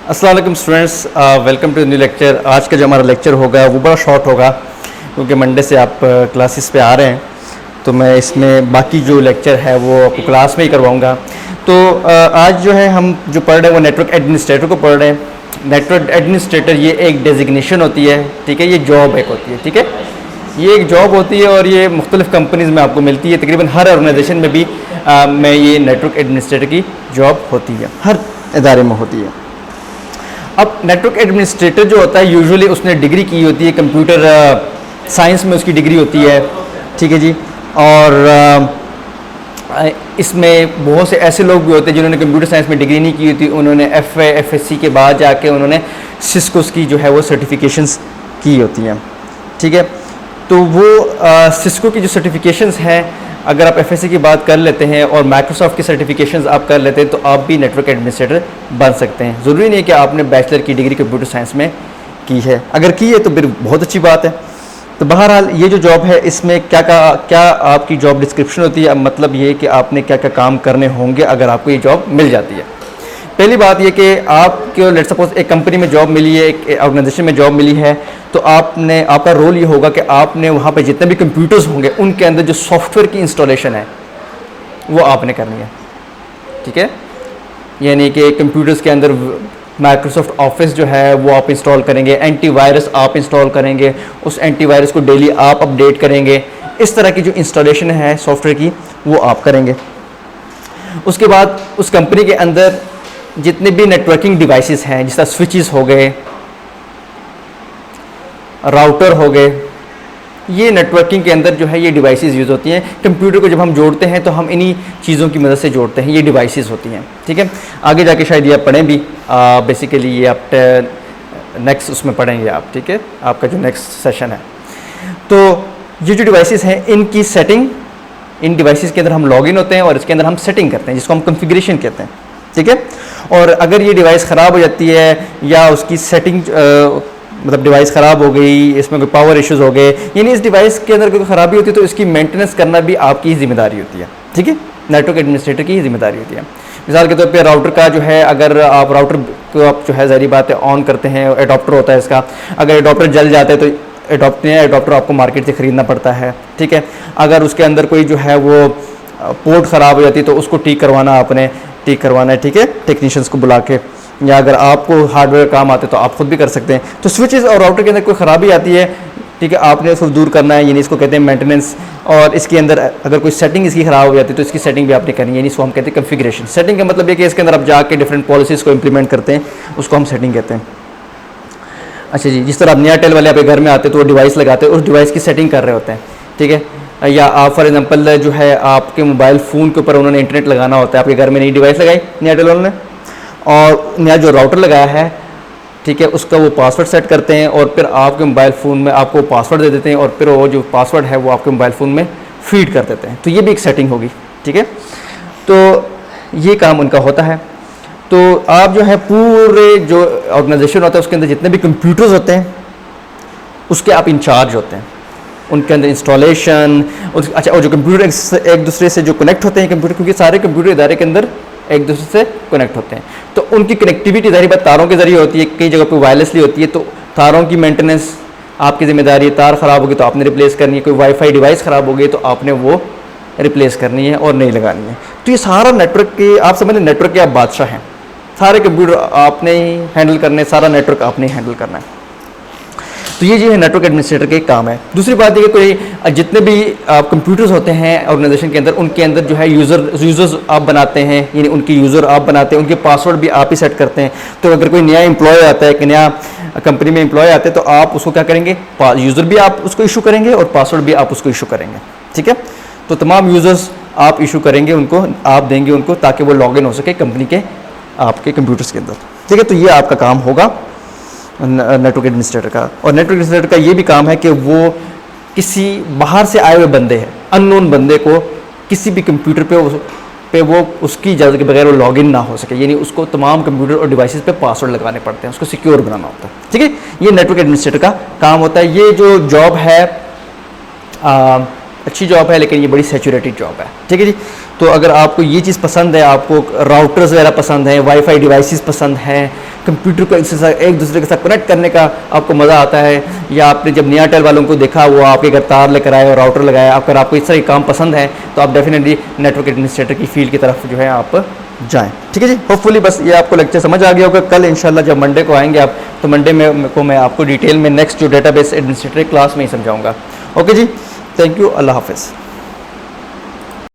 अस्सलाम वालेकुम students, welcome to new lecture. आज का जो हमारा लेक्चर होगा वो बड़ा शॉर्ट होगा क्योंकि मंडे से आप क्लासेस पे आ रहे हैं, तो मैं इसमें बाकी जो लेक्चर है वो आपको क्लास में ही करवाऊंगा। तो आज जो है हम जो पढ़ रहे हैं वो नेटवर्क एडमिनिस्ट्रेटर को पढ़ रहे हैं। नेटवर्क एडमिनिस्ट्रेटर ये एक डेजिग्नेशन होती है, ठीक है, ये जॉब एक होती है, ठीक है, ये एक जॉब होती है और ये मुख्तलिफ़ कंपनीज़ में आपको मिलती है। तकरीबन हर ऑर्गेनाइजेशन में भी में ये नेटवर्क एडमिनिस्ट्रेटर की जॉब होती है, हर इदारे में होती है। अब नेटवर्क एडमिनिस्ट्रेटर जो होता है यूजुअली उसने डिग्री की होती है, कंप्यूटर साइंस में उसकी डिग्री होती है, ठीक है जी। और इसमें बहुत से ऐसे लोग भी होते हैं जिन्होंने कंप्यूटर साइंस में डिग्री नहीं की होती, उन्होंने FSC के बाद जाके उन्होंने सिस्कोस की जो है वो सर्टिफिकेशंस की होती हैं, ठीक है। तो वो सिस्को की जो सर्टिफिकेशंस हैं, अगर आप FSC की बात कर लेते हैं और माइक्रोसॉफ्ट की सर्टिफिकेशंस आप कर लेते हैं तो आप भी नेटवर्क एडमिनिस्ट्रेटर बन सकते हैं। ज़रूरी नहीं है कि आपने बैचलर की डिग्री कंप्यूटर साइंस में की है, अगर की है तो फिर बहुत अच्छी बात है। तो बहरहाल ये जो जॉब है इसमें क्या आपकी जॉब डिस्क्रिप्शन होती है, अब मतलब ये कि आपने क्या क्या काम करने होंगे अगर आपको ये जॉब मिल जाती है। पहली बात ये कि आपको लेट्स सपोज एक कंपनी में जॉब मिली है, एक ऑर्गेनाइजेशन में जॉब मिली है, तो आपका रोल ये होगा कि आपने वहाँ पे जितने भी कंप्यूटर्स होंगे उनके अंदर जो सॉफ्टवेयर की इंस्टॉलेशन है वो आपने करनी है, ठीक है। यानी कि कंप्यूटर्स के अंदर माइक्रोसॉफ्ट ऑफिस जो है वो आप इंस्टॉल करेंगे, एंटीवायरस आप इंस्टॉल करेंगे, उस एंटीवायरस को डेली आप अपडेट करेंगे, इस तरह की जो इंस्टॉलेशन है सॉफ्टवेयर की वो आप करेंगे। उसके बाद उस कंपनी के अंदर जितने भी नेटवर्किंग डिवाइसेस हैं, जिस तरह स्विचेस हो गए, राउटर हो गए, ये नेटवर्किंग के अंदर जो है ये डिवाइसेस यूज़ होती हैं। कंप्यूटर को जब हम जोड़ते हैं तो हम इन्हीं चीज़ों की मदद से जोड़ते हैं, ये डिवाइसेस होती हैं, ठीक है। आगे जाके शायद ये आप पढ़ें भी, बेसिकली ये आप नेक्स्ट उसमें पढ़ेंगे आप, ठीक है, आपका जो नेक्स्ट सेशन है। तो ये जो डिवाइसेस हैं इनकी सेटिंग, इन डिवाइसेस के अंदर हम लॉगिन होते हैं और इसके अंदर हम सेटिंग करते हैं जिसको हम कॉन्फ़िगरेशन कहते हैं, ठीक है। और अगर ये डिवाइस ख़राब हो जाती है या उसकी सेटिंग मतलब डिवाइस ख़राब हो गई, इसमें कोई पावर इश्यूज़ हो गए, यानी इस डिवाइस के अंदर कोई ख़राबी होती है तो इसकी मेंटेनेंस करना भी आपकी जिम्मेदारी होती है, ठीक है, नेटवर्क एडमिनिस्ट्रेटर की जिम्मेदारी होती है। मिसाल के तौर पे राउटर का जो है, अगर आप राउटर को आप जो है ज़ाहिर बात है ऑन करते हैं, एडॉप्टर होता है इसका, अगर एडॉप्टर जल जाता है तो एडॉप्टर आपको मार्केट से ख़रीदना पड़ता है, ठीक है। अगर उसके अंदर कोई जो है वो पोर्ट ख़राब हो जाती है तो उसको ठीक करवाना है, ठीक है, टेक्नीशियंस को बुला के, या अगर आपको हार्डवेयर काम आते तो आप खुद भी कर सकते हैं। तो स्विचेस और राउटर के अंदर कोई ख़राबी आती है, ठीक है, आपने उसको दूर करना है, यानी इसको कहते हैं मेंटेनेंस। और इसके अंदर अगर कोई सेटिंग इसकी ख़राब हो जाती है तो इसकी सेटिंग भी आपने करनी है, यानी इसको हम कहते हैं कॉन्फ़िगरेशन। सेटिंग का मतलब ये कि इसके अंदर आप जाके डिफरेंट पॉलिसीज़ को इंप्लीमेंट करते हैं, उसको हम सेटिंग कहते हैं। अच्छा जी, जिस तरह आप नया टेल वाले आपके घर में आते हैं तो वो डिवाइस लगाते हैं, उस डिवाइस की सेटिंग कर रहे होते हैं, ठीक है। या आप फॉर एग्जांपल जो है आपके मोबाइल फ़ोन के ऊपर उन्होंने इंटरनेट लगाना होता है, आपके घर में नई डिवाइस लगाई नया टेल वालों ने, और नया जो राउटर लगाया है, ठीक है, उसका वो पासवर्ड सेट करते हैं और फिर आपके मोबाइल फ़ोन में आपको पासवर्ड दे देते हैं और फिर वो जो पासवर्ड है वो आपके मोबाइल फ़ोन में फीड कर देते हैं। तो ये भी एक सेटिंग होगी, ठीक है। तो ये काम उनका होता है। तो आप जो है पूरे जो ऑर्गेनाइजेशन होता है उसके अंदर जितने भी कंप्यूटर्स होते हैं उसके आप इंचार्ज होते हैं, उनके अंदर इंस्टॉलेशन। अच्छा, और जो कंप्यूटर एक दूसरे से जो कनेक्ट होते हैं कंप्यूटर, क्योंकि सारे कंप्यूटर इदारे के अंदर एक दूसरे से कनेक्ट होते हैं, तो उनकी कनेक्टिविटी ज़ाहिर बात तारों के ज़रिए होती है, कई जगह पे वायरलेसली होती है, तो तारों की मेंटेनेंस आपकी ज़िम्मेदारी है। तार ख़राब होगी तो आपने रिप्लेस करनी है, कोई वाईफाई डिवाइस ख़राब हो गई तो आपने वो रिप्लेस करनी है और नहीं लगानी है। तो ये सारा नेटवर्क के, आप समझ लें नेटवर्क के आप बादशाह हैं, सारे कंप्यूटर आपने ही हैंडल करने, सारा नेटवर्क आपने ही हैंडल करना है। तो ये जो है नेटवर्क एडमिनिस्ट्रेटर के काम है। दूसरी बात ये कि कोई जितने भी कंप्यूटर्स होते हैं ऑर्गेनाइजेशन के अंदर, उनके अंदर जो है यूज़र्स आप बनाते हैं, यानी उनके यूज़र आप बनाते हैं, उनके पासवर्ड भी आप ही सेट करते हैं। तो अगर कोई नया एम्प्लॉय आता है, कि नया कंपनी में एम्प्लॉय आते हैं, तो आप उसको क्या करेंगे, यूज़र भी आप उसको इशू करेंगे और पासवर्ड भी आप उसको इशू करेंगे, ठीक है। तो तमाम यूज़र्स आप इशू करेंगे, उनको आप देंगे उनको, ताकि वो लॉग इन हो सके कंपनी के आपके कंप्यूटर्स के अंदर, ठीक है। तो ये आपका काम होगा नेटवर्क एडमिनिस्ट्रेटर का। और नेटवर्क एडमिनिस्ट्रेटर का ये भी काम है कि वो किसी बाहर से आए हुए बंदे हैं, अननोन बंदे को किसी भी कंप्यूटर पे वो उसकी इजाज़त के बगैर वो लॉगिन ना हो सके, यानी उसको तमाम कंप्यूटर और डिवाइसेस पे पासवर्ड लगाने पड़ते हैं, उसको सिक्योर बनाना होता है, ठीक है। ये नेटवर्क एडमिनिस्ट्रेटर का काम होता है। ये जो जॉब है अच्छी जॉब है, लेकिन ये बड़ी सैचुरेटेड जॉब है, ठीक है जी। तो अगर आपको ये चीज़ पसंद है, आपको राउटर्स वगैरह पसंद है, वाईफाई डिवाइसेस पसंद हैं, कंप्यूटर को एक दूसरे के साथ कनेक्ट करने का आपको मज़ा आता है, या आपने जब नयाटेल वालों को देखा वो आपके घर तार लेकर आए और राउटर लगाया, अगर आपको इस तरह काम पसंद है तो आप डेफिनेटली नेटवर्क एडमिनिस्ट्रेटर की फील्ड की तरफ जो है आप जाएं। ठीक है जी, होपफुली बस ये आपको लेक्चर समझ आ गया होगा। कल इंशाल्लाह जब मंडे को आएंगे आप, तो मंडे में को मैं आपको डिटेल में नेक्स्ट जो डेटाबेस एडमिनिस्ट्रेटर क्लास में ही समझाऊंगा। ओके जी, थैंक यू, अल्लाह हाफिज़।